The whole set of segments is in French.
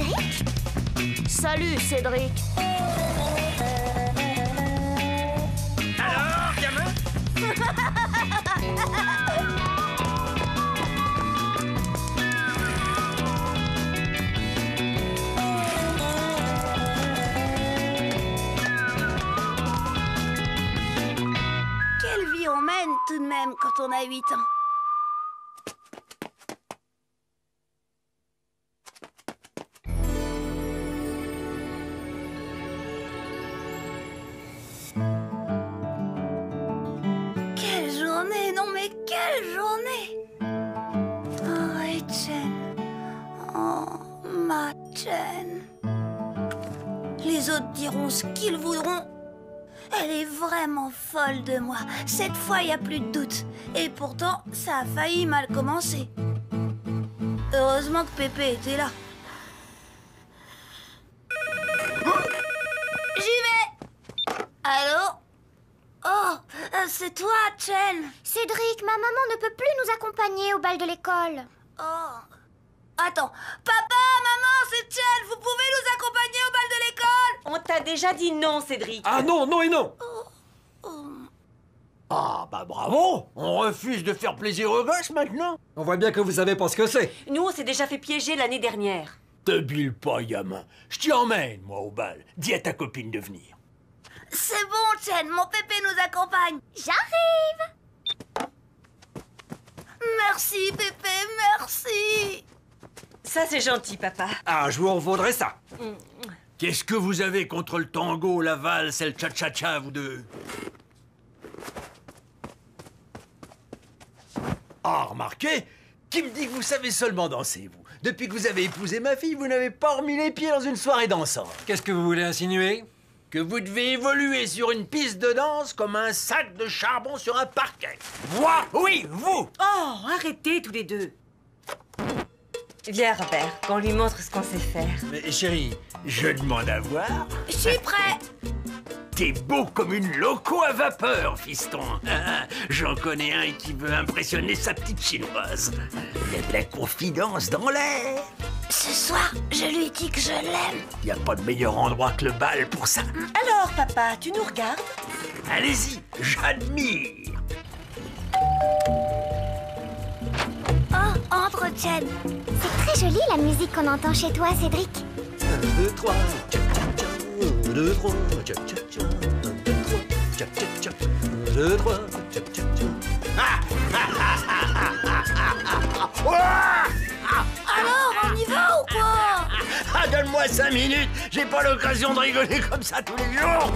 Cédric? Salut, Cédric. Alors, gamin? Quelle vie on mène tout de même quand on a 8 ans. Quelle journée, non mais quelle journée! Oh, Etienne. Oh, ma Etienne. Les autres diront ce qu'ils voudront. Elle est vraiment folle de moi. Cette fois, il n'y a plus de doute. Et pourtant, ça a failli mal commencer. Heureusement que Pépé était là. J'y vais! Allô? Oh, c'est toi, Chen. Cédric, ma maman ne peut plus nous accompagner au bal de l'école. Oh. Attends. Papa, maman, c'est Chen. Vous pouvez nous accompagner au bal de l'école? On t'a déjà dit non, Cédric. Ah non, non et non. Oh. Ah, bah bravo! On refuse de faire plaisir aux gosses maintenant? On voit bien que vous savez pas ce que c'est. Nous, on s'est déjà fait piéger l'année dernière. Te bile pas, gamin. Je t'y emmène, moi, au bal. Dis à ta copine de venir. C'est bon, Chen. Mon Pépé nous accompagne. J'arrive! Merci, Pépé, merci. Ça, c'est gentil, papa. Ah, je vous en vaudrais ça. Qu'est-ce que vous avez contre le tango, la valse et le cha-cha-cha, vous deux? Ah, remarquez, qui me dit que vous savez seulement danser, vous? Depuis que vous avez épousé ma fille, vous n'avez pas remis les pieds dans une soirée dansante. Qu'est-ce que vous voulez insinuer? Que vous devez évoluer sur une piste de danse comme un sac de charbon sur un parquet. Moi, oui, vous! Oh, arrêtez tous les deux. Viens, Robert, qu'on lui montre ce qu'on sait faire. Mais chérie, je demande à voir. Je suis prêt. T'es beau comme une loco à vapeur, fiston. J'en connais un qui veut impressionner sa petite chinoise. Il y a de la confidence dans l'air. Ce soir, je lui dis que je l'aime. Il n'y a pas de meilleur endroit que le bal pour ça. Alors, papa, tu nous regardes? Allez-y, j'admire. Oh, entre, Chen. C'est très joli la musique qu'on entend chez toi, Cédric. 1, 2, 3, tcha tcha tcha. 1, 2, 3, tcha tcha tcha. 1, 2, 3, tcha tcha tcha. 1, 2, 3, tcha tcha tcha. Alors, on y va ou quoi? Ah, donne-moi 5 minutes, j'ai pas l'occasion de rigoler comme ça tous les jours.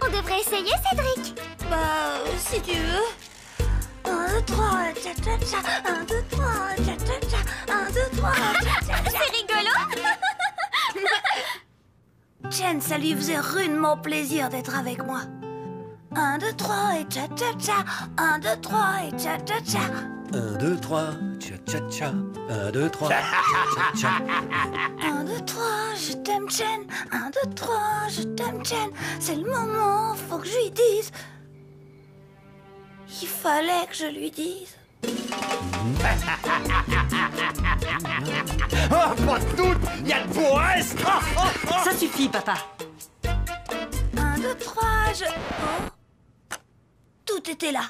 On devrait essayer, Cédric. Bah, si tu veux. 1, 2, 3, tcha tcha tcha. 1, 2, 3, tcha tcha tcha. 1, 2, 3, tcha tcha tcha. C'est rigolo. Chen, ça lui faisait rudement plaisir d'être avec moi. 1, 2, 3 et tcha tcha tcha. 1, 2, 3 et tcha tcha tcha. 1, 2, 3, tcha tcha tcha. 1, 2, 3, tcha tcha tcha. 1, 2, 3, je t'aime, Chen. 1, 2, 3, je t'aime, Chen. C'est le moment, faut que je lui dise. Il fallait que je lui dise. Oh, pas de doute, il y a de beaux restes. Ça suffit, papa. 1, 2, 3, je... Oh. Tout était là.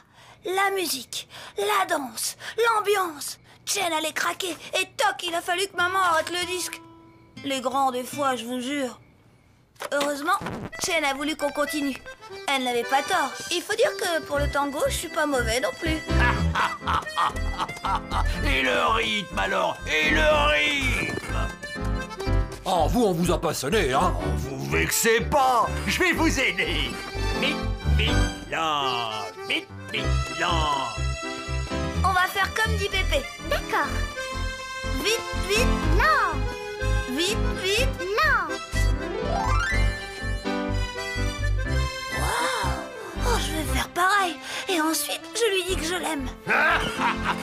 La musique, la danse, l'ambiance. Chen allait craquer et toc, il a fallu que maman arrête le disque. Les grands des fois, je vous jure. Heureusement, Chen a voulu qu'on continue. Elle n'avait pas tort. Il faut dire que pour le tango, je suis pas mauvais non plus. Et le rythme alors, et le rythme. Oh, vous, on vous a pas sonné, hein? Vous vexez pas, je vais vous aider. Vite, vite, là, vite, vite, là. On va faire comme dit Pépé. D'accord. Vite, vite, Non. vite, vite. Non. Waouh! Oh, je vais faire pareil. Et ensuite, je lui dis que je l'aime.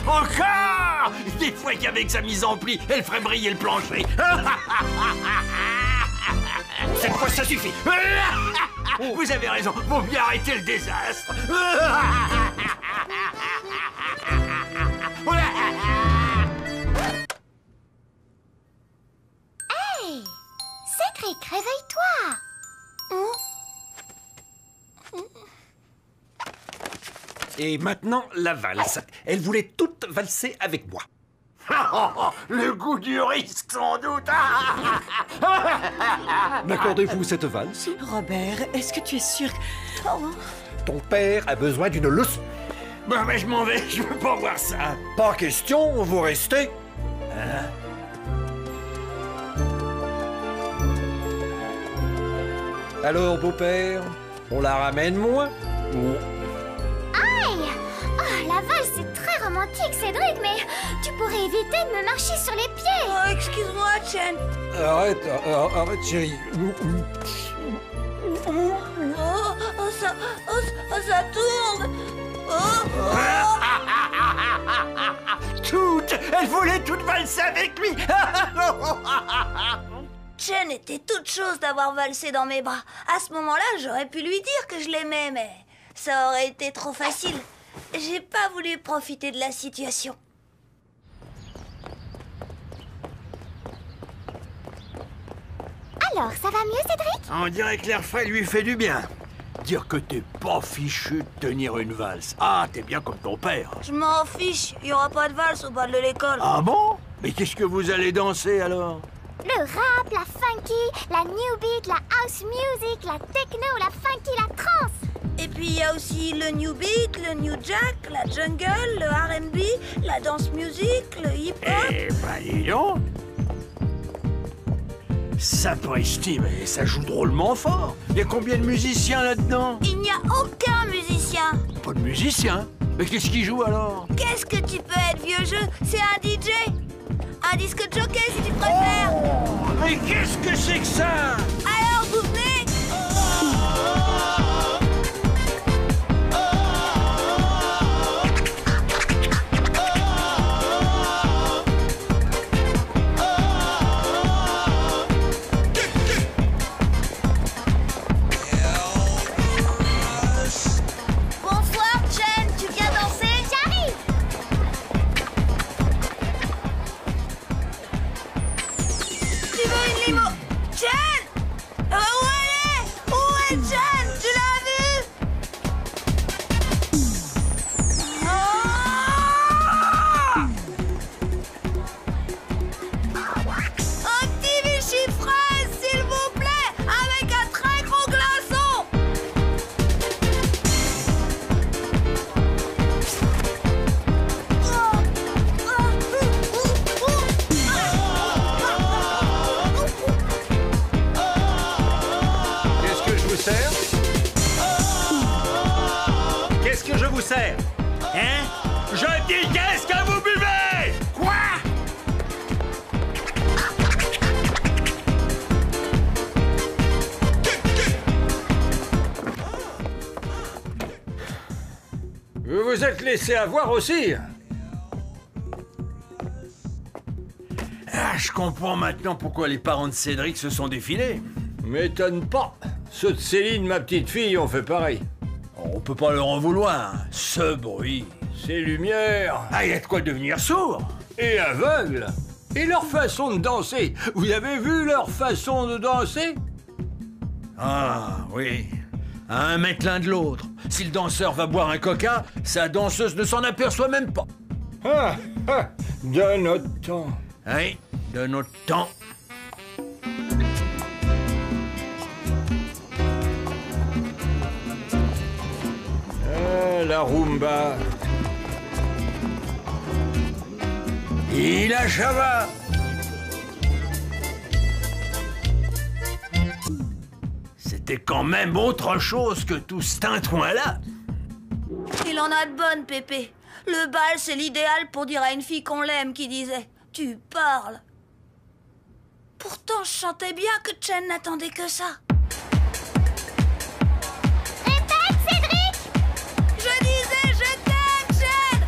Encore! Des fois qu'avec sa mise en pli, elle ferait briller le plancher. Cette fois, ça suffit. Vous avez raison, vaut mieux arrêter le désastre. Et maintenant, la valse. Elle voulait toute valser avec moi. Le goût du risque, sans doute. M'accordez-vous cette valse? Robert, est-ce que tu es sûr que... Ton père a besoin d'une leçon. Bon, ben, je m'en vais, je veux pas voir ça. Pas question, vous restez. Alors, beau-père, on la ramène moi? Aïe! Oh, la valse, c'est très romantique, Cédric, mais tu pourrais éviter de me marcher sur les pieds. Oh, excuse-moi, Chen. Arrête, chérie. Ça tourne. Elle voulait toute valser avec lui. Chen était toute chose d'avoir valsé dans mes bras. À ce moment-là, j'aurais pu lui dire que je l'aimais, mais ça aurait été trop facile. J'ai pas voulu profiter de la situation. Alors, ça va mieux, Cédric? On dirait que l'air frais lui fait du bien. Dire que t'es pas fichu de tenir une valse. Ah, t'es bien comme ton père. Je m'en fiche, il y aura pas de valse au bal de l'école. Ah bon? Mais qu'est-ce que vous allez danser alors? Le rap, la funky, la new beat, la house music, la techno, la funky, la trance. Et puis il y a aussi le new beat, le new jack, la jungle, le R&B, la dance music, le hip-hop. Eh ben, dis donc. Sapristi, mais ça joue drôlement fort. Il y a combien de musiciens là-dedans? Il n'y a aucun musicien. Pas de musiciens? Mais qu'est-ce qu'ils jouent alors? Qu'est-ce que tu peux être, vieux jeu? C'est un DJ. Un disque jockey, si tu préfères. Mais qu'est-ce que c'est que ça? Alors, vous venez? Bonsoir, Chen. Tu viens danser? J'arrive. Tu veux une limo? Chen! Où elle est? Où est Chen? Tu l'as vue? Un petit Vichy fraise, s'il vous plaît, avec un très gros glaçon. Qu'est-ce que je vous sers? Qu'est-ce que je vous sers? Hein? Je dis qu'est-ce que vous buvez? Quoi? Vous vous êtes laissé avoir aussi? Ah, je comprends maintenant pourquoi les parents de Cédric se sont défilés. M'étonne pas. Ceux de Céline, ma petite fille, ont fait pareil. On peut pas leur en vouloir. Ce bruit. Ces lumières Ah, il y a de quoi devenir sourd. et aveugles. Et leur façon de danser. Vous avez vu leur façon de danser? Ah, oui. À 1 mètre l'un de l'autre. Si le danseur va boire un coca, sa danseuse ne s'en aperçoit même pas. De notre temps. Oui, de notre temps. La rumba. Et la java. C'était quand même autre chose que tout ce tintouin-là. Il en a de bonnes, Pépé. Le bal, c'est l'idéal pour dire à une fille qu'on l'aime qui disait « Tu parles ». Pourtant, je chantais bien que Chen n'attendait que ça. Répète, Cédric! Je disais « Je t'aime, Chen ».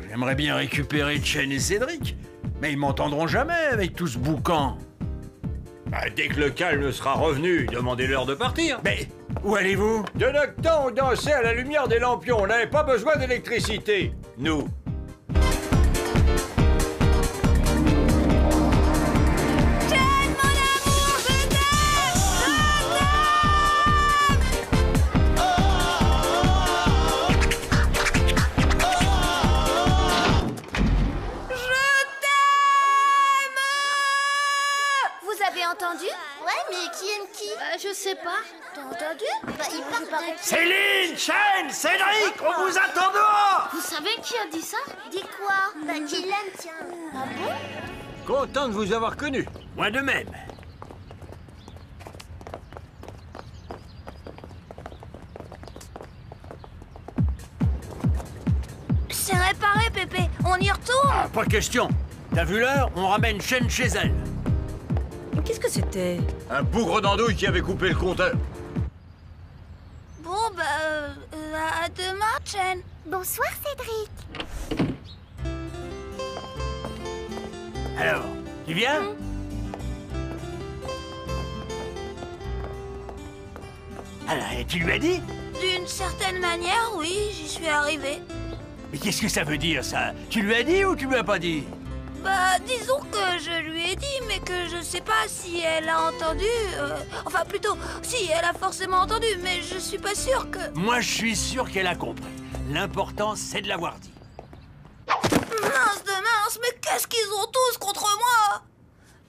J'aimerais bien récupérer Chen et Cédric, mais ils m'entendront jamais avec tout ce boucan. Dès que le calme sera revenu, demandez-leur de partir. Mais où allez-vous? De notre temps, on dansait à la lumière des lampions. On n'avait pas besoin d'électricité. Nous. Chen, mon amour, je t'aime. Je sais pas. T'as entendu? Bah, il parle de... Céline, Chen, Cédric, on vous attend dehors! Vous savez qui a dit ça? Dis quoi? Bah, qu'il l'aime, tiens. Ah bon? Content de vous avoir connu. Moi de même. C'est réparé, Pépé. On y retourne? Ah, pas question. T'as vu l'heure? On ramène Chen chez elle. Qu'est-ce que c'était? Un bougre d'andouille qui avait coupé le compteur. Bon, bah, à demain, Chen. Bonsoir, Cédric. Alors, tu viens? Alors, et tu lui as dit? D'une certaine manière, oui, j'y suis arrivée. Mais qu'est-ce que ça veut dire, ça? Tu lui as dit ou tu lui as pas dit? Bah, disons que je lui ai dit, mais que je sais pas si elle a entendu. Enfin, plutôt, si elle a forcément entendu, mais je suis pas sûre que. Moi, je suis sûr qu'elle a compris. L'important, c'est de l'avoir dit. Mince de mince, mais qu'est-ce qu'ils ont tous contre moi?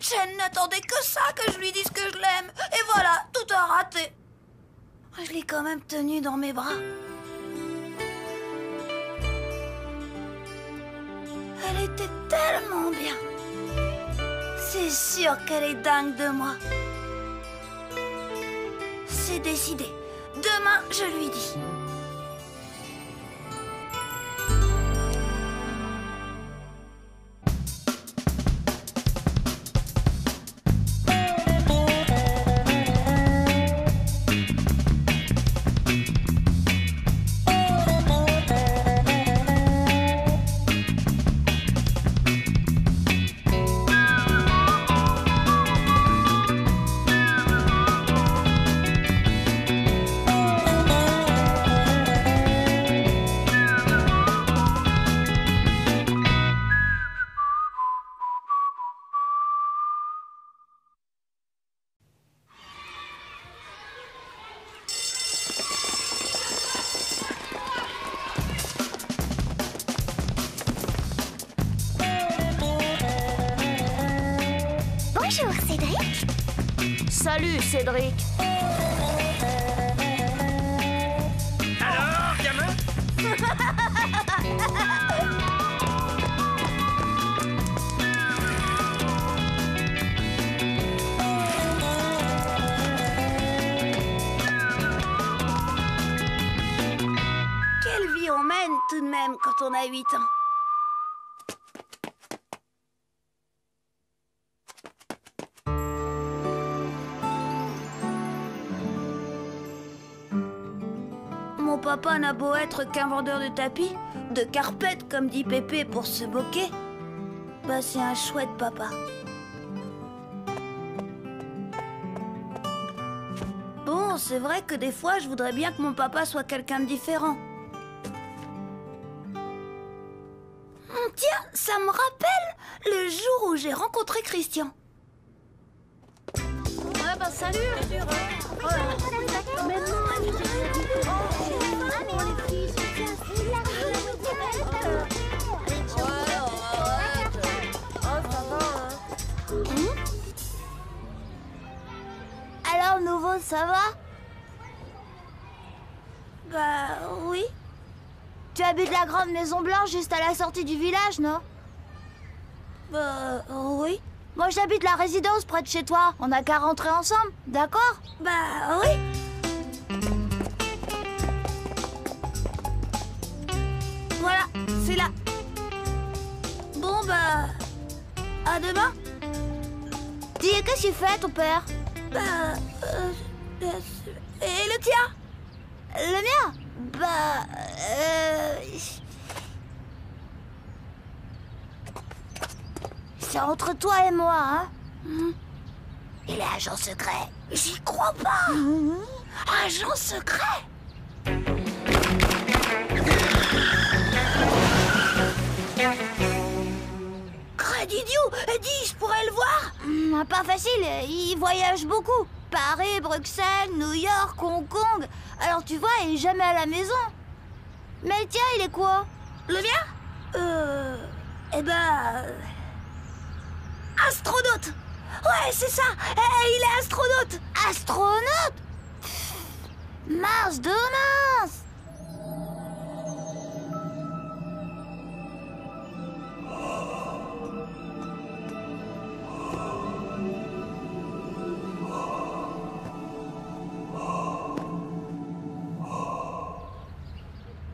Chen n'attendait que ça, que je lui dise que je l'aime. Et voilà, tout a raté. Je l'ai quand même tenue dans mes bras. Elle était tellement bien. C'est sûr qu'elle est dingue de moi. C'est décidé. Demain, je lui dis. Bonjour, Cédric. Salut, Cédric. Alors, gamin? Quelle vie on mène tout de même quand on a 8 ans. Mon papa n'a beau être qu'un vendeur de tapis, de carpettes comme dit Pépé pour se moquer, bah c'est un chouette papa. Bon, c'est vrai que des fois je voudrais bien que mon papa soit quelqu'un de différent. Tiens, ça me rappelle le jour où j'ai rencontré Christian. Ouais, bah salut. Alors, nouveau, ça va? Bah oui. Tu habites la grande maison blanche juste à la sortie du village, non? Bah oui. Moi, j'habite la résidence près de chez toi. On n'a qu'à rentrer ensemble, d'accord? Bah oui. Voilà, c'est là. Bon bah... à demain. Dis, qu'est-ce que tu fais, ton père? Bah... et le tien? Le mien? Bah... C'est entre toi et moi, hein? Il est agent secret. J'y crois pas. Agent secret. Crédit idiot. Dis, je pourrais le voir? Pas facile, il voyage beaucoup. Paris, Bruxelles, New York, Hong Kong. Alors tu vois, il est jamais à la maison. Mais le tien, il est quoi? Le mien? Eh ben... astronaute. Ouais, c'est ça. Il est astronaute. Astronaute? Mince de mince!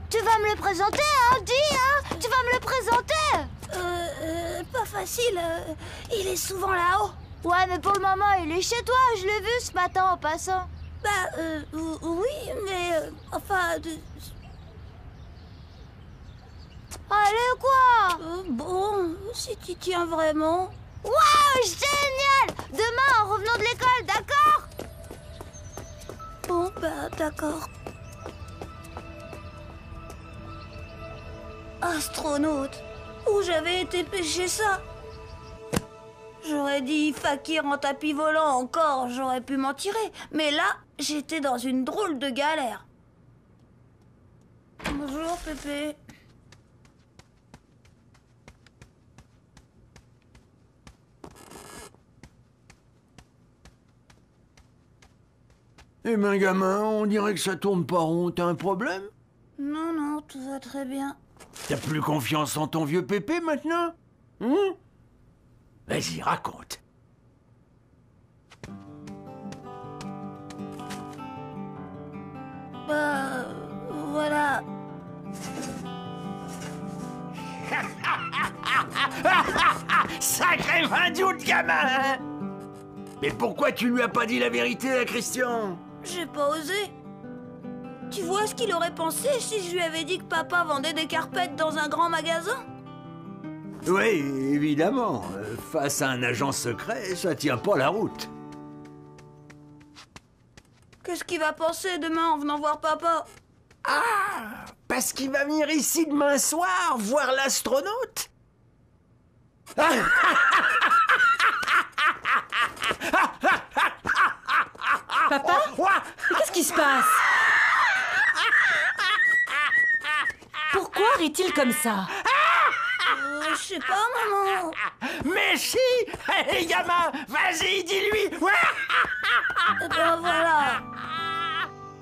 Tu vas me le présenter, hein? Dis, hein? Tu vas me le présenter? Pas facile. Il est souvent là-haut. Ouais, mais pour le moment, il est chez toi. Je l'ai vu ce matin en passant. Bah, oui, mais... enfin... Allez, quoi? Bon, si tu tiens vraiment... Waouh, génial! Demain, en revenant de l'école, d'accord? Bon, bah, d'accord. Astronaute. Où j'avais été pêcher ça? J'aurais dit fakir en tapis volant encore, j'aurais pu m'en tirer. Mais là, j'étais dans une drôle de galère. Bonjour, Pépé. Eh ben, gamin, on dirait que ça tourne pas rond. T'as un problème? Non, non, tout va très bien. T'as plus confiance en ton vieux Pépé maintenant? Vas-y, raconte. Bah, voilà. Sacré idiot de gamin! Mais pourquoi tu lui as pas dit la vérité à Christian? J'ai pas osé. Tu vois ce qu'il aurait pensé si je lui avais dit que papa vendait des carpettes dans un grand magasin? Oui, évidemment. Face à un agent secret, ça tient pas la route. Qu'est-ce qu'il va penser demain en venant voir papa? Ah! Parce qu'il va venir ici demain soir voir l'astronaute? Papa? Mais qu'est-ce qui se passe? Pourquoi rit-il comme ça? Je sais pas, maman. Mais si! Allez, gamin, vas-y, dis-lui! Et ben voilà.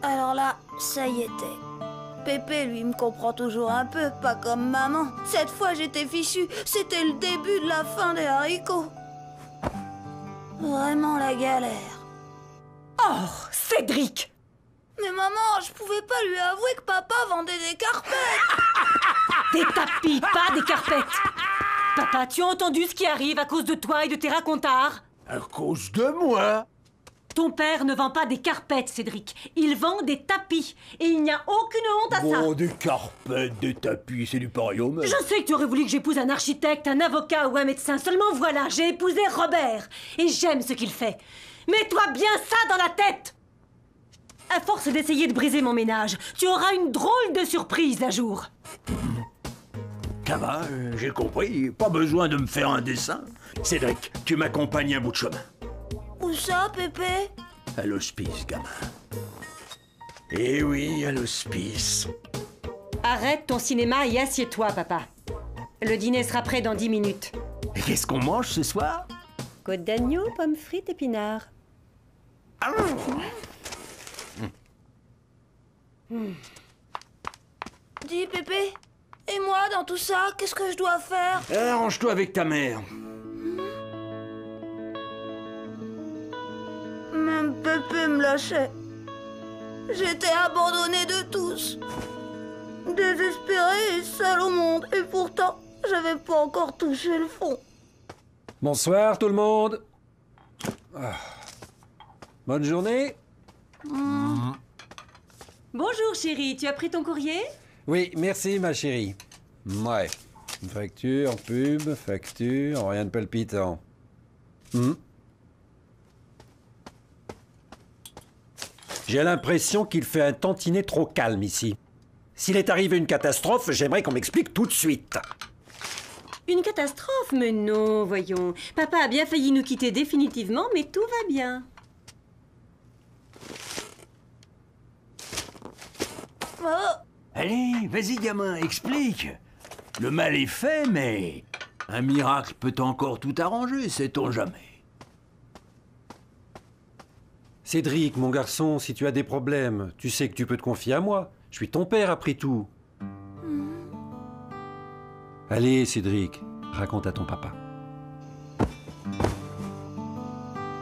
Alors là, ça y était. Pépé, lui, me comprend toujours un peu, pas comme maman. Cette fois, j'étais fichu. C'était le début de la fin des haricots. Vraiment la galère. Oh, Cédric! Mais maman, je pouvais pas lui avouer que papa vendait des carpettes. Des tapis, pas des carpettes! Papa, tu as entendu ce qui arrive à cause de toi et de tes racontards? À cause de moi? Ton père ne vend pas des carpettes, Cédric. Il vend des tapis. Et il n'y a aucune honte à ça. Bon, des carpettes, des tapis, c'est du pareil au même. Je sais que tu aurais voulu que j'épouse un architecte, un avocat ou un médecin. Seulement voilà, j'ai épousé Robert. Et j'aime ce qu'il fait. Mets-toi bien ça dans la tête! À force d'essayer de briser mon ménage, tu auras une drôle de surprise un jour. Ça va, j'ai compris. Pas besoin de me faire un dessin. Cédric, tu m'accompagnes un bout de chemin. Où ça, Pépé? À l'hospice, gamin. Eh oui, à l'hospice. Arrête ton cinéma et assieds-toi, papa. Le dîner sera prêt dans 10 minutes. Et qu'est-ce qu'on mange ce soir? Côte d'agneau, pommes frites, épinards. Dis, Pépé. Et moi, dans tout ça, qu'est-ce que je dois faire? Arrange-toi avec ta mère. Même Pépé me lâchait. J'étais abandonnée de tous. Désespérée et seule au monde. Et pourtant, j'avais pas encore touché le fond. Bonsoir tout le monde. Bonne journée. Bonjour, chérie. Tu as pris ton courrier? Oui, merci ma chérie. Ouais. Facture, pub, facture, rien de palpitant. J'ai l'impression qu'il fait un tantinet trop calme ici. S'il est arrivé une catastrophe, j'aimerais qu'on m'explique tout de suite. Une catastrophe? Mais non, voyons. Papa a bien failli nous quitter définitivement, mais tout va bien. Oh, Allez, vas-y, gamin, explique. Le mal est fait, mais un miracle peut encore tout arranger, sait-on jamais. Cédric, mon garçon, si tu as des problèmes, tu sais que tu peux te confier à moi. Je suis ton père après tout. Allez, Cédric, raconte à ton papa.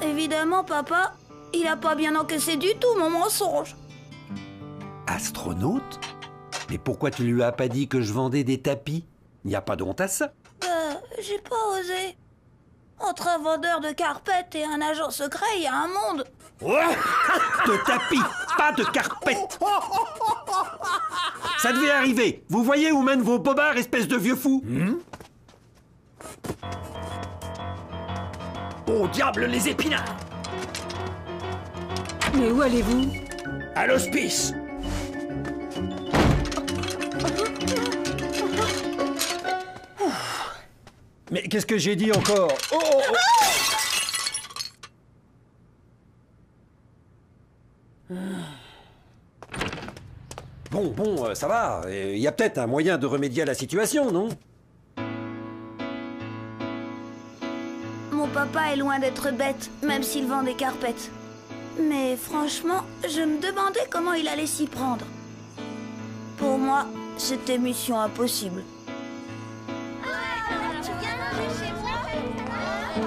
Évidemment, papa, il a pas bien encaissé du tout mon mensonge. Astronaute? Mais pourquoi tu lui as pas dit que je vendais des tapis? Il n'y a pas de honte à ça. J'ai pas osé. Entre un vendeur de carpettes et un agent secret, il y a un monde. De tapis, pas de carpette. Ça devait arriver. Vous voyez où mènent vos bobards, espèce de vieux fous? Au diable les épinards! Mais où allez-vous? À l'hospice! Mais qu'est-ce que j'ai dit encore? Bon, ça va. Il y a peut-être un moyen de remédier à la situation, non? Mon papa est loin d'être bête, même s'il vend des carpettes. Mais franchement, je me demandais comment il allait s'y prendre. Pour moi, c'était mission impossible.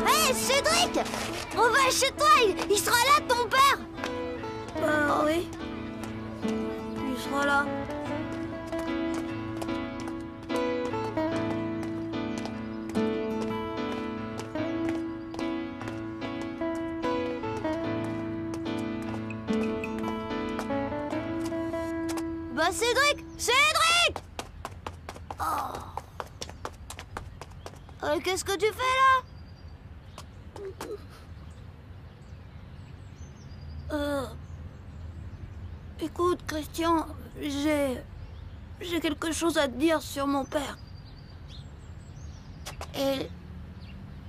Hé, Cédric! On va chez toi, il sera là, ton père! Oui. Il sera là. Bah, Cédric! Cédric! Qu'est-ce que tu fais là? Écoute, Christian, j'ai quelque chose à te dire sur mon père.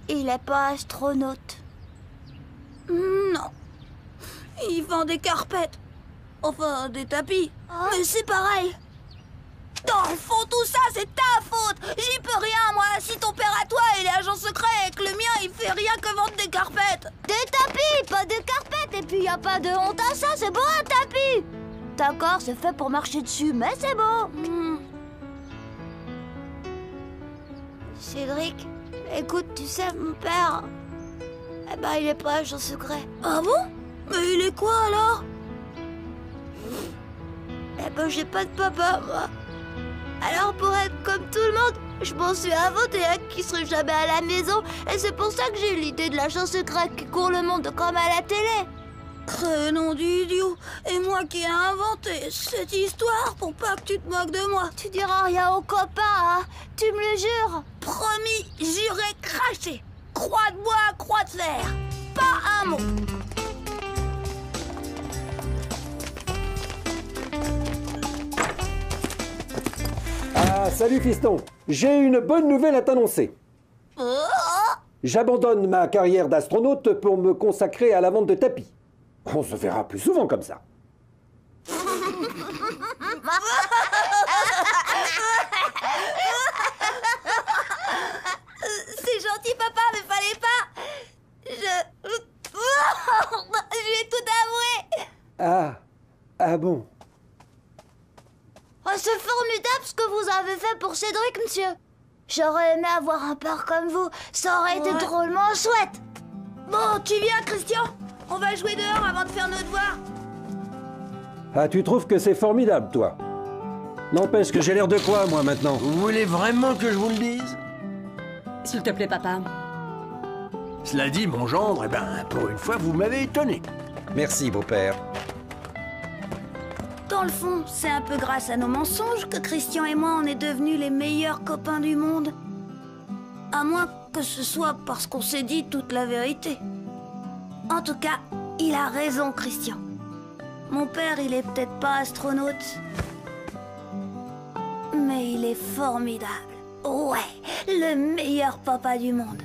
Il est pas astronaute. Non. Il vend des carpettes. Enfin, des tapis. Mais c'est pareil. Dans le fond, tout ça, c'est ta faute. J'y peux rien, moi. Si ton père à toi, il est agent secret et que le mien, il fait rien que vendre des carpettes. Des tapis, pas de carpettes. Et puis y a pas de honte à ça, c'est beau un tapis. D'accord, c'est fait pour marcher dessus, mais c'est beau. Cédric, écoute, tu sais, mon père... Eh ben, il est pas agent secret. Ah bon? Mais il est quoi, alors? Eh ben, j'ai pas de papa, moi. Alors, pour être comme tout le monde, je m'en suis inventé un qui serait jamais à la maison. Et c'est pour ça que j'ai eu l'idée de l'agent secret qui court le monde comme à la télé. Crénom d'idiot. Et moi qui ai inventé cette histoire pour pas que tu te moques de moi. Tu diras rien aux copains, hein? Tu me le jures? Promis, juré, craché. Croix de bois, croix de fer. Pas un mot. Ah, salut fiston. J'ai une bonne nouvelle à t'annoncer. J'abandonne ma carrière d'astronaute pour me consacrer à la vente de tapis. On se verra plus souvent comme ça. C'est gentil, papa, mais fallait pas. Je lui ai tout avoué. Ah bon. Oh, c'est formidable ce que vous avez fait pour Cédric, monsieur. J'aurais aimé avoir un père comme vous. Ça aurait été drôlement chouette. Bon, tu viens, Christian? On va jouer dehors avant de faire nos devoirs. Ah, tu trouves que c'est formidable, toi? N'empêche que j'ai l'air de quoi, moi, maintenant? Vous voulez vraiment que je vous le dise? S'il te plaît, papa. Cela dit, mon gendre, eh ben, pour une fois, vous m'avez étonné. Merci, beau-père. Dans le fond, c'est un peu grâce à nos mensonges que Christian et moi, on est devenus les meilleurs copains du monde. À moins que ce soit parce qu'on s'est dit toute la vérité. En tout cas, il a raison, Christian. Mon père, il est peut-être pas astronaute, mais il est formidable. Ouais, le meilleur papa du monde.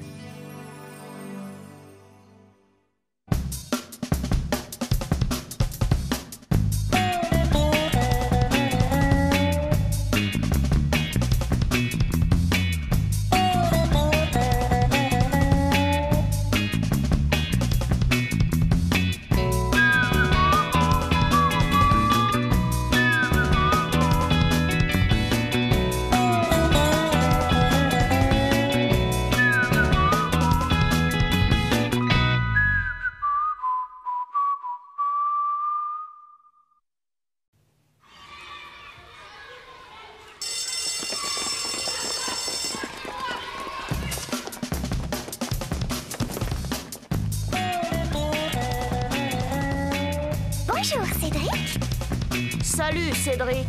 Cédric? Salut, Cédric.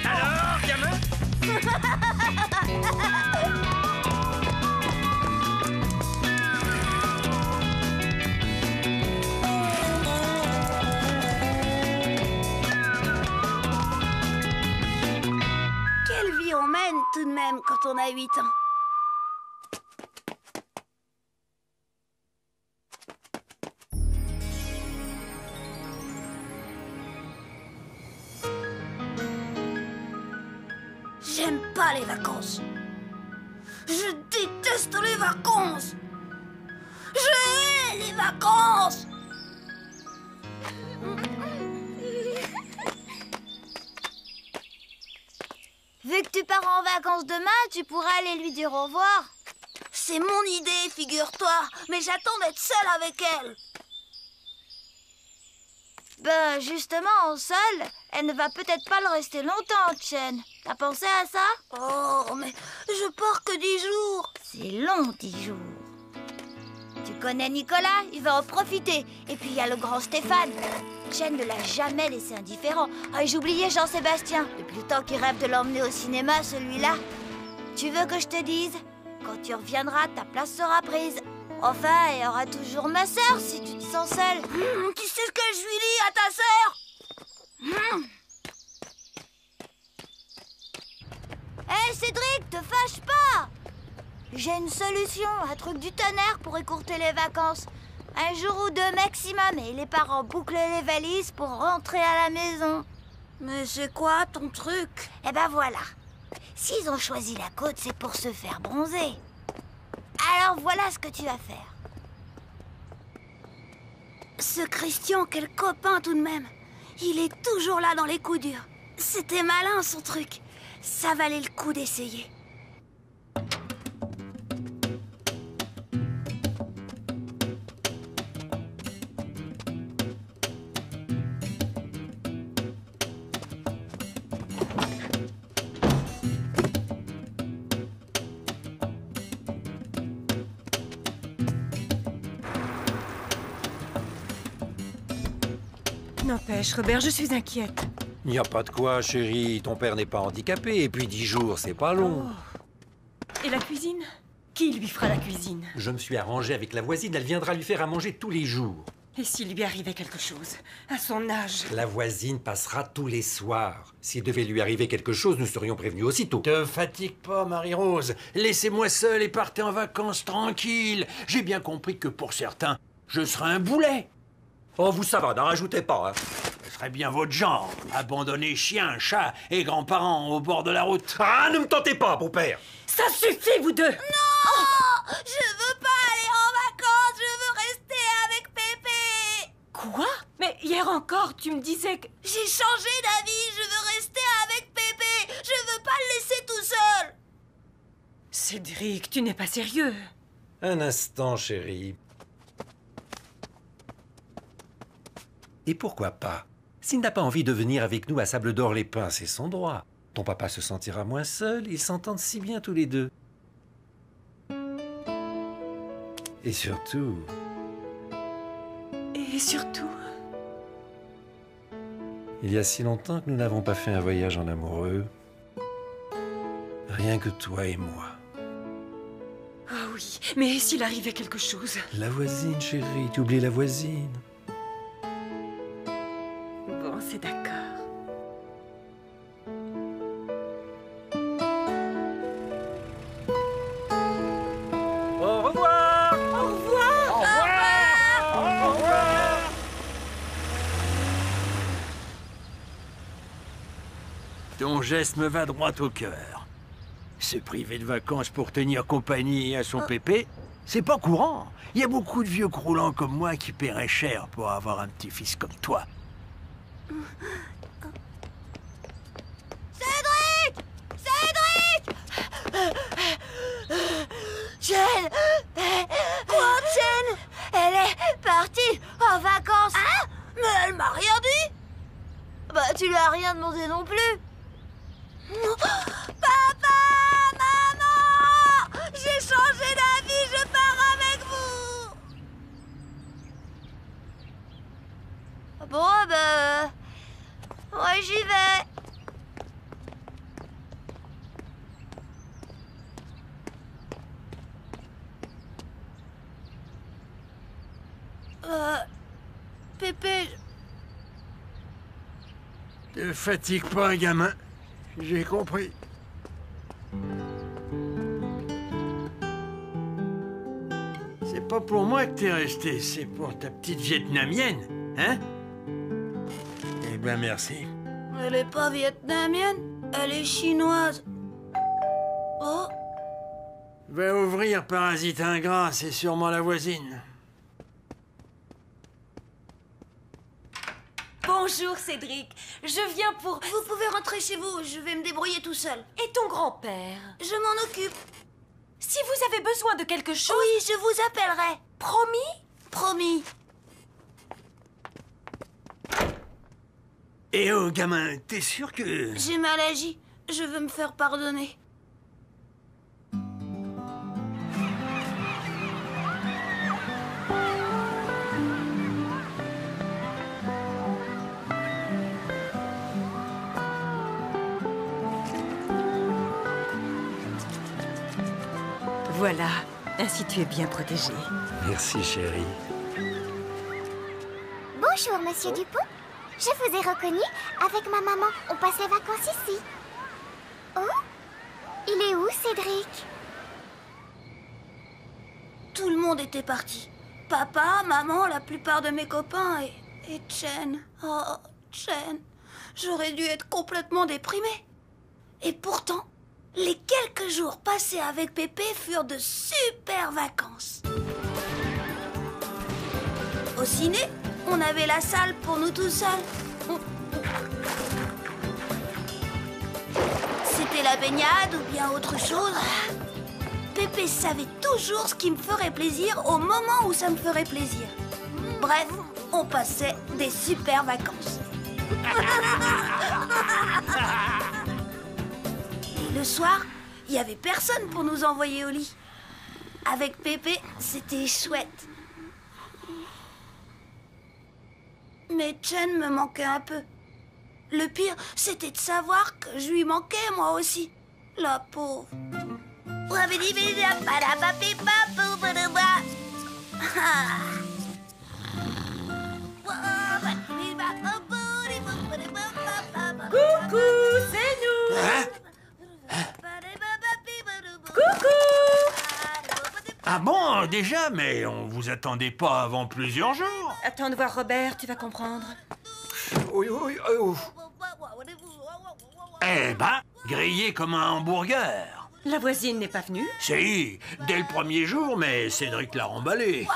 Alors, gamin? Quelle vie on mène tout de même quand on a 8 ans. J'aime pas les vacances. Je déteste les vacances. Je hais les vacances. Vu que tu pars en vacances demain, tu pourras aller lui dire au revoir. C'est mon idée, figure-toi. Mais j'attends d'être seule avec elle. Ben, justement, seule, elle ne va peut-être pas le rester longtemps, Chen. T'as pensé à ça? Oh, mais je pars que 10 jours. C'est long, 10 jours. Tu connais Nicolas? Il va en profiter. Et puis, il y a le grand Stéphane. Chen ne l'a jamais laissé indifférent. Ah, et j'oubliais Jean-Sébastien. Depuis le temps qu'il rêve de l'emmener au cinéma, celui-là. Tu veux que je te dise? Quand tu reviendras, ta place sera prise. Enfin, il y aura toujours ma sœur si tu te sens seule. Tu sais ce que je lui dis à ta sœur? Hé, Cédric, te fâche pas! J'ai une solution, un truc du tonnerre pour écourter les vacances. Un jour ou deux maximum et les parents bouclent les valises pour rentrer à la maison. Mais c'est quoi ton truc? Eh ben voilà. S'ils ont choisi la côte, c'est pour se faire bronzer. Alors voilà ce que tu vas faire. Ce Christian, quel copain tout de même. Il est toujours là dans les coups durs. C'était malin son truc. Ça valait le coup d'essayer. N'empêche, Robert, je suis inquiète. Il n'y a pas de quoi, chérie. Ton père n'est pas handicapé. Et puis 10 jours, c'est pas long. Et la cuisine? Qui lui fera la cuisine? Je me suis arrangé avec la voisine. Elle viendra lui faire à manger tous les jours. Et s'il lui arrivait quelque chose? À son âge? La voisine passera tous les soirs. S'il devait lui arriver quelque chose, nous serions prévenus aussitôt. Te fatigue pas, Marie-Rose. Laissez-moi seul et partez en vacances tranquille. J'ai bien compris que pour certains, je serai un boulet. Oh, vous, ça va, n'en rajoutez pas, hein. Ce serait bien votre genre. Abandonner chiens, chats et grands-parents au bord de la route. Ah, ne me tentez pas, mon père. Ça suffit, vous deux! Non! Je veux pas aller en vacances, je veux rester avec Pépé! Quoi? Mais hier encore, tu me disais que... J'ai changé d'avis, je veux rester avec Pépé! Je veux pas le laisser tout seul! Cédric, tu n'es pas sérieux. Un instant, chérie. Et pourquoi pas? S'il n'a pas envie de venir avec nous à Sable d'Or-les-Pins, c'est son droit. Ton papa se sentira moins seul, ils s'entendent si bien tous les deux. Et surtout... Et surtout... Il y a si longtemps que nous n'avons pas fait un voyage en amoureux. Rien que toi et moi. Ah oui, mais s'il arrivait quelque chose? La voisine, chérie, tu oublies la voisine. Bon, c'est d'accord. Au revoir! Au revoir! Au revoir! Au revoir! Ton geste me va droit au cœur. Se priver de vacances pour tenir compagnie à son pépé, c'est pas courant. Il y a beaucoup de vieux croulants comme moi qui paieraient cher pour avoir un petit-fils comme toi. Cédric! Cédric! Jen! Quoi, Jen? Elle est partie en vacances. Hein? Mais elle m'a rien dit! Bah, tu lui as rien demandé non plus. Papa! Maman! J'ai changé d'avis, je pars avec vous! Bon, bah... ouais, j'y vais. Pépé... Te fatigue pas, gamin. J'ai compris. C'est pas pour moi que t'es resté, c'est pour ta petite vietnamienne, hein? Eh ben, merci. Elle est pas vietnamienne, elle est chinoise. Oh, Va ouvrir, parasite ingrat, c'est sûrement la voisine. Bonjour, Cédric. Je viens pour... vous pouvez rentrer chez vous, je vais me débrouiller tout seul. Et ton grand-père? Je m'en occupe. Si vous avez besoin de quelque chose... Oui, je vous appellerai. Promis? Promis. Eh oh, gamin, t'es sûr que... J'ai mal agi, je veux me faire pardonner. Voilà, ainsi tu es bien protégé. Merci, chérie. Bonjour, monsieur Dupont. Je vous ai reconnu. Avec ma maman, on passe les vacances ici. Oh, il est où, Cédric? Tout le monde était parti. Papa, maman, la plupart de mes copains et Chen. Oh, Chen. J'aurais dû être complètement déprimée. Et pourtant, les quelques jours passés avec Pépé furent de super vacances. Au ciné, on avait la salle pour nous tout seuls. C'était la baignade ou bien autre chose. Pépé savait toujours ce qui me ferait plaisir au moment où ça me ferait plaisir. Bref, on passait des super vacances. Et le soir, il n'y avait personne pour nous envoyer au lit. Avec Pépé, c'était chouette. Mais Chen me manquait un peu. Le pire, c'était de savoir que je lui manquais moi aussi. La pauvre. Coucou, c'est nous. Coucou. Ah bon, déjà? Mais on vous attendait pas avant plusieurs jours. Attends de voir Robert, tu vas comprendre. Oui, oui, oh. Eh ben, grillé comme un hamburger. La voisine n'est pas venue? Si, dès le premier jour, mais Cédric l'a remballé.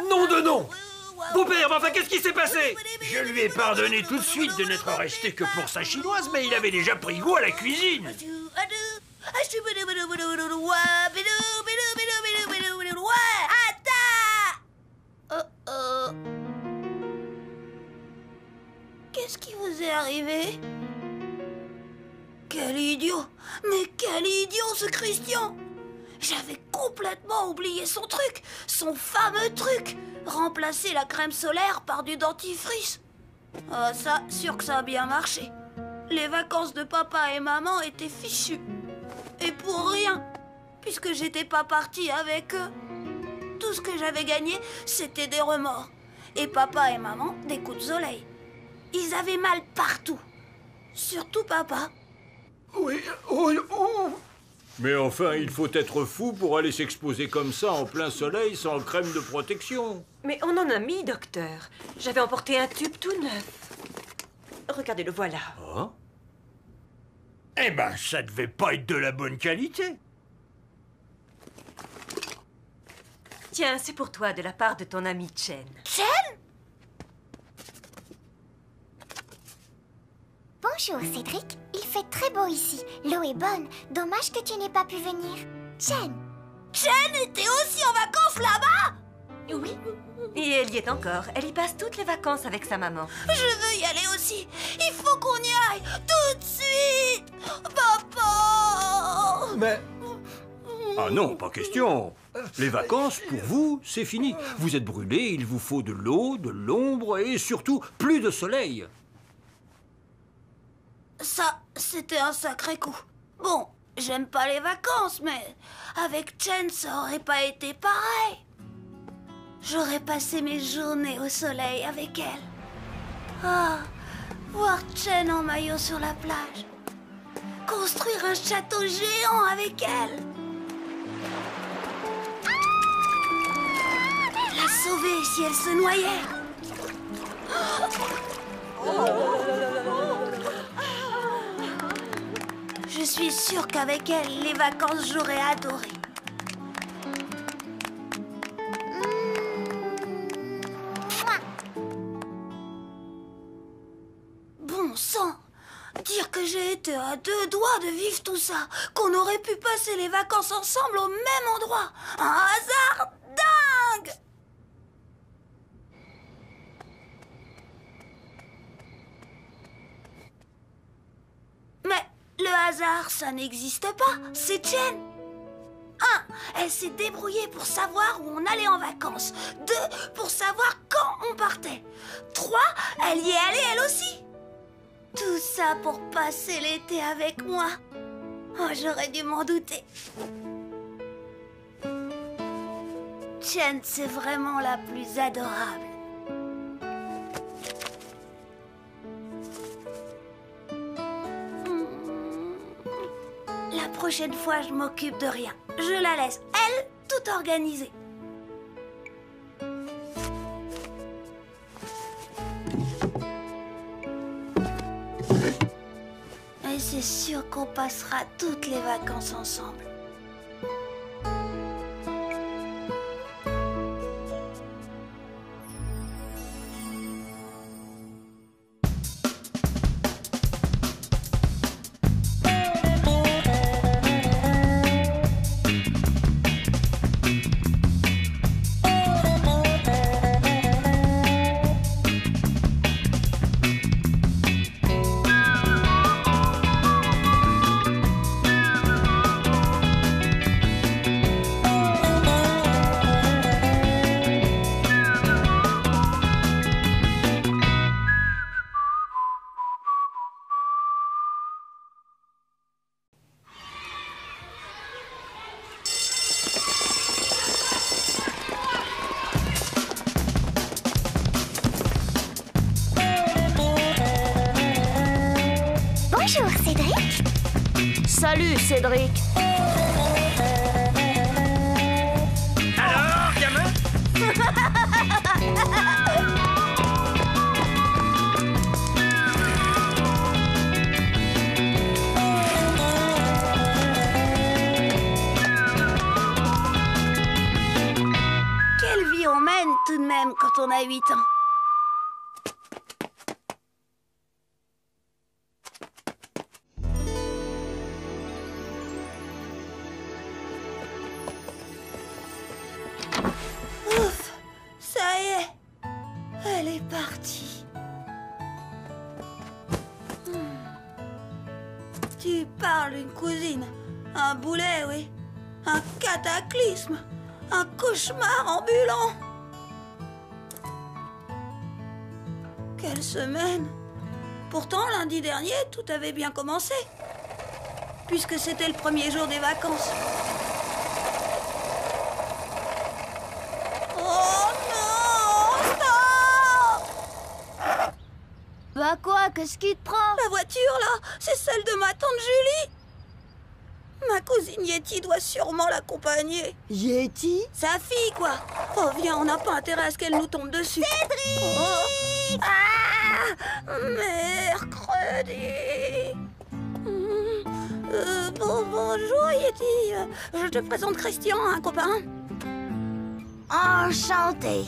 Nom de nom! Beau-père, mais enfin, qu'est-ce qui s'est passé? Je lui ai pardonné tout de suite de n'être resté que pour sa chinoise, mais il avait déjà pris goût à la cuisine. Qu'est-ce qui vous est arrivé? Quel idiot! Mais quel idiot ce Christian! J'avais complètement oublié son truc, son fameux truc! Remplacer la crème solaire par du dentifrice. Ah ça, sûr que ça a bien marché. Les vacances de papa et maman étaient fichues. Et pour rien, puisque j'étais pas partie avec eux. Tout ce que j'avais gagné, c'était des remords. Et papa et maman, des coups de soleil. Ils avaient mal partout. Surtout papa. Oui, oui, oh. Mais enfin, il faut être fou pour aller s'exposer comme ça en plein soleil sans crème de protection. Mais on en a mis, docteur. J'avais emporté un tube tout neuf. Regardez, le voilà. Hein? Eh ben, ça devait pas être de la bonne qualité. Tiens, c'est pour toi de la part de ton ami Chen. Chen? Bonjour, Cédric. Il fait très beau ici. L'eau est bonne. Dommage que tu n'aies pas pu venir. Chen! Chen était aussi en vacances là-bas? Oui. Et elle y est encore. Elle y passe toutes les vacances avec sa maman. Je veux y aller aussi. Il faut qu'on y aille tout de suite. Papa! Mais Ah non, pas question. Les vacances, pour vous, c'est fini. Vous êtes brûlés, il vous faut de l'eau, de l'ombre et surtout plus de soleil. Ça, c'était un sacré coup. Bon, j'aime pas les vacances, mais avec Chen, ça aurait pas été pareil. J'aurais passé mes journées au soleil avec elle. Ah, voir Chen en maillot sur la plage. Construire un château géant avec elle. La sauver si elle se noyait. Je suis sûre qu'avec elle, les vacances, j'aurais adoré. Bon sang! Dire que j'ai été à 2 doigts de vivre tout ça, qu'on aurait pu passer les vacances ensemble au même endroit. Un hasard dingue! Mais le hasard, ça n'existe pas, c'est Chen. 1, elle s'est débrouillée pour savoir où on allait en vacances. 2, pour savoir quand on partait. 3, elle y est allée elle aussi. Tout ça pour passer l'été avec moi. Oh, j'aurais dû m'en douter. Chen, c'est vraiment la plus adorable. La prochaine fois, je m'occupe de rien. Je la laisse, elle, tout organiser. Et c'est sûr qu'on passera toutes les vacances ensemble. Bonjour, Cédric. Salut, Cédric. Alors, gamin? Quelle vie on mène tout de même quand on a 8 ans. Ouf, ça y est, elle est partie. Tu parles d'une cousine, un boulet, oui, un cataclysme, un cauchemar ambulant. Quelle semaine! Pourtant, lundi dernier, tout avait bien commencé, puisque c'était le premier jour des vacances. Oh non! Stop! Bah quoi, qu'est-ce qui te prend? La voiture, là, c'est celle de ma tante Julie. Ma cousine Yeti doit sûrement l'accompagner. Yeti? Sa fille, quoi. Oh, viens, on n'a pas intérêt à ce qu'elle nous tombe dessus. Cédric! Oh. Ah! Mercredi. Bonjour, Yeti. Je te présente Christian, un copain. Enchanté.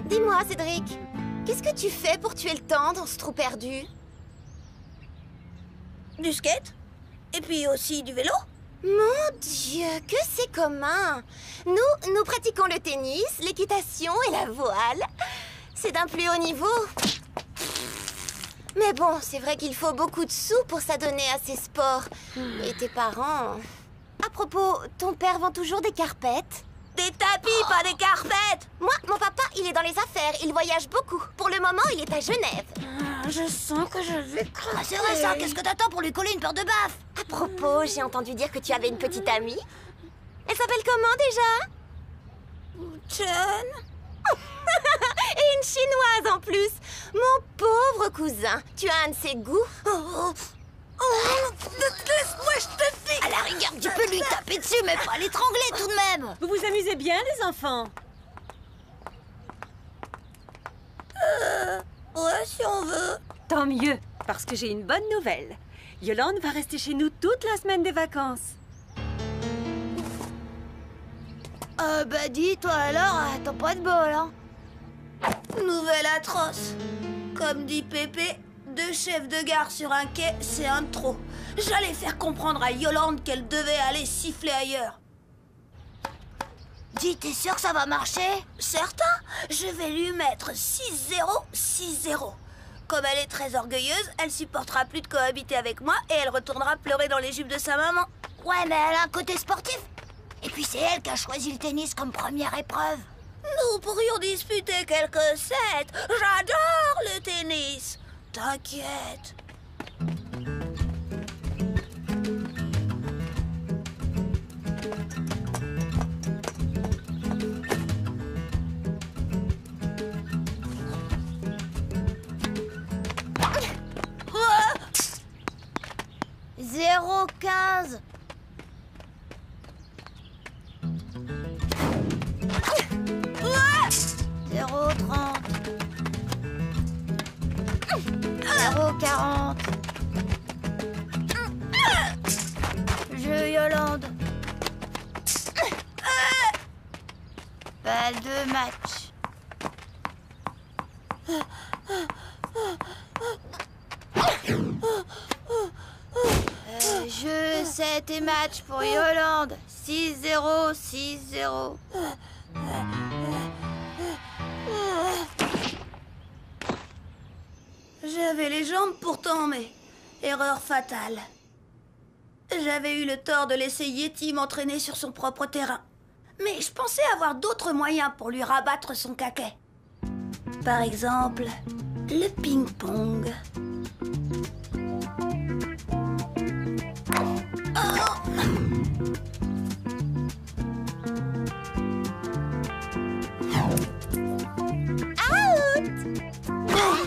Dis-moi, Cédric, qu'est-ce que tu fais pour tuer le temps dans ce trou perdu? Du skate. Et puis aussi du vélo. Mon Dieu, que c'est commun! Nous pratiquons le tennis, l'équitation et la voile. C'est d'un plus haut niveau. Mais bon, c'est vrai qu'il faut beaucoup de sous pour s'adonner à ces sports. Et tes parents... À propos, ton père vend toujours des carpettes? Des tapis, pas des carpettes! Moi, mon papa, il est dans les affaires, il voyage beaucoup. Pour le moment, il est à Genève. Je sens que je vais craquer. Ah, c'est vrai ça, qu'est-ce que t'attends pour lui coller une paire de baffes? À propos, j'ai entendu dire que tu avais une petite amie. Elle s'appelle comment déjà? Chen. Et une chinoise en plus. Mon pauvre cousin, tu as un de ses goûts. Laisse-moi, je te dis! À la rigueur, tu peux lui taper dessus, mais pas l'étrangler tout de même! Vous vous amusez bien, les enfants? Ouais, si on veut. Tant mieux, parce que j'ai une bonne nouvelle. Yolande va rester chez nous toute la semaine des vacances. Bah dis, toi alors, t'as pas de bol, hein? Nouvelle atroce. Comme dit Pépé, 2 chefs de gare sur un quai, c'est un de trop. J'allais faire comprendre à Yolande qu'elle devait aller siffler ailleurs. Dis, t'es sûr que ça va marcher? Certain, je vais lui mettre 6-0, 6-0. Comme elle est très orgueilleuse, elle supportera plus de cohabiter avec moi et elle retournera pleurer dans les jupes de sa maman. Ouais, mais elle a un côté sportif. Et puis c'est elle qui a choisi le tennis comme première épreuve. Nous pourrions disputer quelques sets. J'adore le tennis. T'inquiète. Ah 0,15. 0,30. 0,40. Jeu Yolande. Balle de match. Jeu 7 et match pour Yolande. 6-0, 6-0. J'avais les jambes pourtant, mais... Erreur fatale. J'avais eu le tort de laisser Yeti m'entraîner sur son propre terrain. Mais je pensais avoir d'autres moyens pour lui rabattre son caquet. Par exemple, le ping-pong.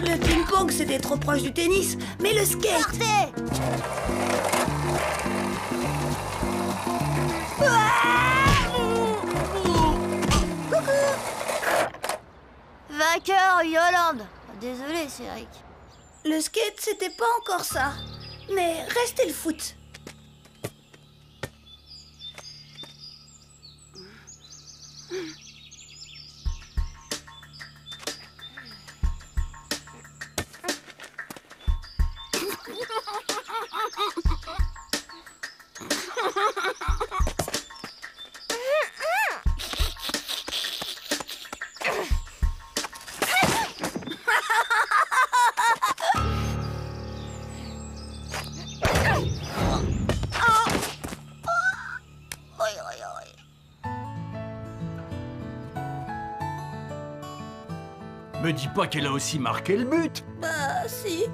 Le ping-pong, c'était trop proche du tennis, mais le skate... Partez! Vainqueur, Yolande. Désolé, Cédric. Le skate, c'était pas encore ça. Mais restait le foot. Me dis pas qu'elle a aussi marqué le but. Bah, si.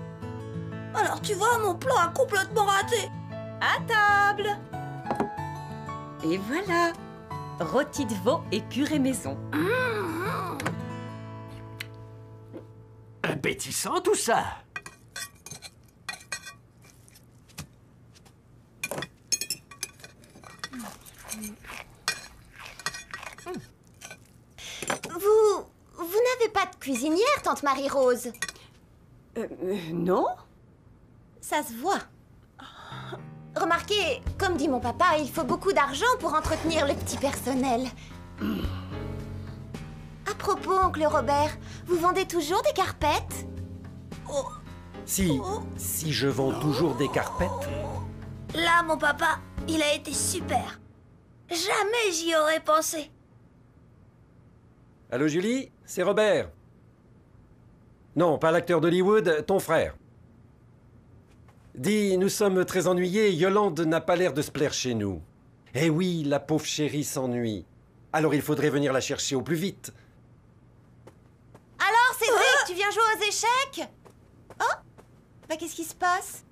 Alors, tu vois, mon plan a complètement raté. À table! Et voilà! Rôti de veau et purée maison. Appétissant tout ça. Vous n'avez pas de cuisinière, tante Marie-Rose? Non? Ça se voit. Remarquez, comme dit mon papa, il faut beaucoup d'argent pour entretenir le petit personnel. À propos, oncle Robert, vous vendez toujours des carpettes? Si je vends toujours des carpettes, Là, mon papa, il a été super. Jamais j'y aurais pensé. Allô Julie, c'est Robert. Non, pas l'acteur d'Hollywood, ton frère. Dis, nous sommes très ennuyés. Yolande n'a pas l'air de se plaire chez nous. Eh oui, la pauvre chérie s'ennuie. Alors il faudrait venir la chercher au plus vite. Alors, Cédric, tu viens jouer aux échecs? Oh, bah qu'est-ce qui se passe?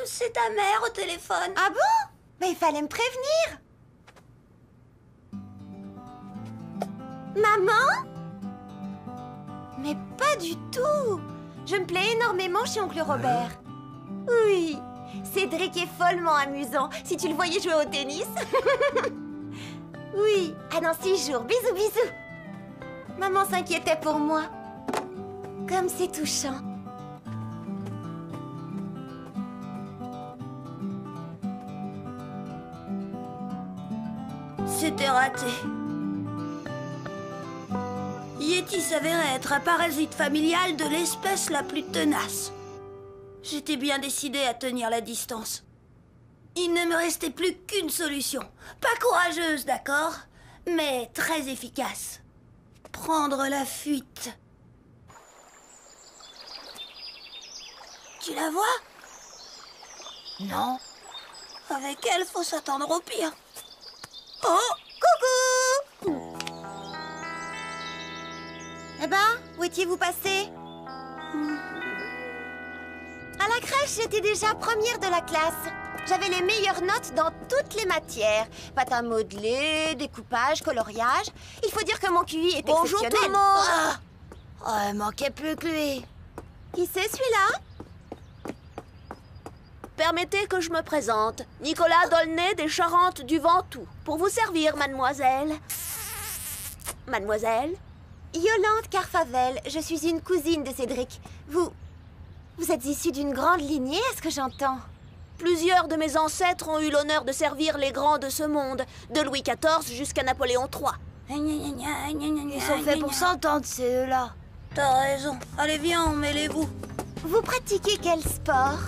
C'est ta mère au téléphone. Ah bon? Mais il fallait me prévenir. Maman? Mais pas du tout. Je me plais énormément chez oncle Robert. Oui, Cédric est follement amusant. Si tu le voyais jouer au tennis. Oui, à dans 6 jours. Bisous, bisous. Maman s'inquiétait pour moi. Comme c'est touchant. C'était raté. Yeti s'avérait être un parasite familial de l'espèce la plus tenace. J'étais bien décidée à tenir la distance. Il ne me restait plus qu'une solution. Pas courageuse, d'accord, mais très efficace. Prendre la fuite. Tu la vois? Non. Avec elle, faut s'attendre au pire. Oh, coucou! Eh ben, où étiez-vous passé? À la crèche, j'étais déjà première de la classe. J'avais les meilleures notes dans toutes les matières. Patin modelé, découpage, coloriage. Il faut dire que mon QI est Bonjour exceptionnel. tout le monde! Oh, il manquait plus que lui. Qui c'est celui-là? Permettez que je me présente. Nicolas Dolnay des Charentes du Ventoux. Pour vous servir, mademoiselle. Mademoiselle? Yolande Carfavel. Je suis une cousine de Cédric. Vous êtes issue d'une grande lignée, est-ce que j'entends? Plusieurs de mes ancêtres ont eu l'honneur de servir les grands de ce monde, de Louis XIV jusqu'à Napoléon III. Ils sont faits pour s'entendre, ces deux-là. T'as raison. Allez, viens, mêlez-vous. Vous pratiquez quel sport?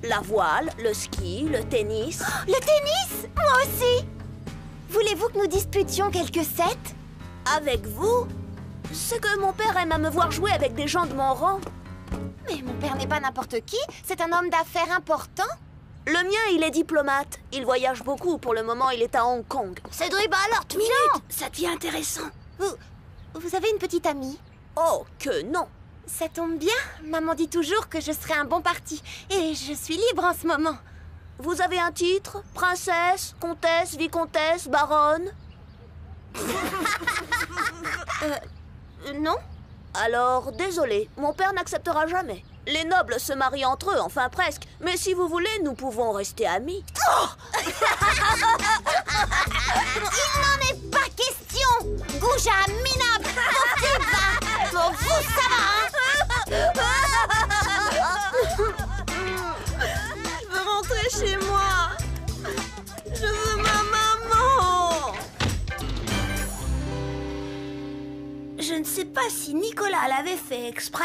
La voile, le ski, le tennis. Oh, le tennis? Moi aussi! Voulez-vous que nous disputions quelques sets? Avec vous? C'est que mon père aime à me voir jouer avec des gens de mon rang. Mais mon père n'est pas n'importe qui, c'est un homme d'affaires important. Le mien, il est diplomate. Il voyage beaucoup. Pour le moment, il est à Hong Kong. Cédric, bah alors, tu minutes. Ça devient intéressant. Vous avez une petite amie? Oh, que non. Ça tombe bien. Maman dit toujours que je serai un bon parti. Et je suis libre en ce moment. Vous avez un titre? Princesse, comtesse, vicomtesse, baronne? Non. Alors, désolé, mon père n'acceptera jamais. Les nobles se marient entre eux, enfin presque. Mais si vous voulez, nous pouvons rester amis. Oh il n'en est pas question. Gouja, Minab, bon, vous, ça va, hein? Je veux rentrer chez moi. Je veux ma maman. Je ne sais pas si Nicolas l'avait fait exprès,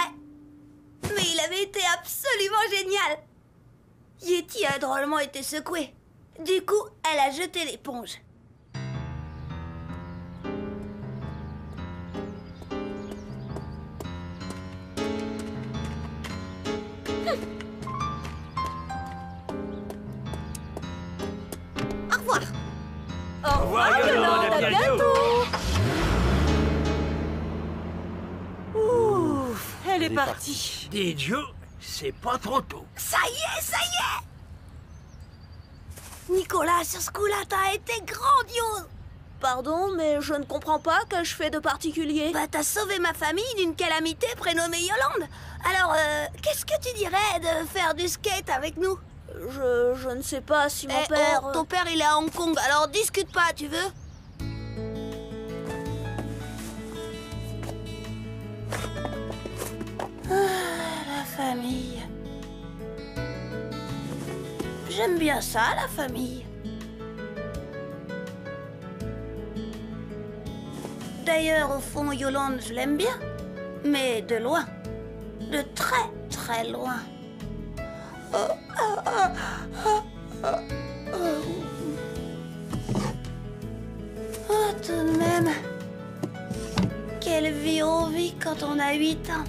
mais il avait été absolument génial. Yeti a drôlement été secouée. Du coup, elle a jeté l'éponge. Au revoir. Au revoir, Yolande, à bientôt. Ouf, elle est partie. Dis, Joe, c'est pas trop tôt. Ça y est, ça y est! Nicolas, sur ce coup-là, t'as été grandiose! Pardon, mais je ne comprends pas que je fais de particulier. Bah, t'as sauvé ma famille d'une calamité prénommée Yolande. Alors, qu'est-ce que tu dirais de faire du skate avec nous? Je ne sais pas si mon père... ton père, il est à Hong Kong, alors discute pas, tu veux? La famille. J'aime bien ça, la famille. D'ailleurs, au fond, Yolande, je l'aime bien. Mais de loin. De très, très loin. Oh, tout de même. Quelle vie on vit quand on a 8 ans.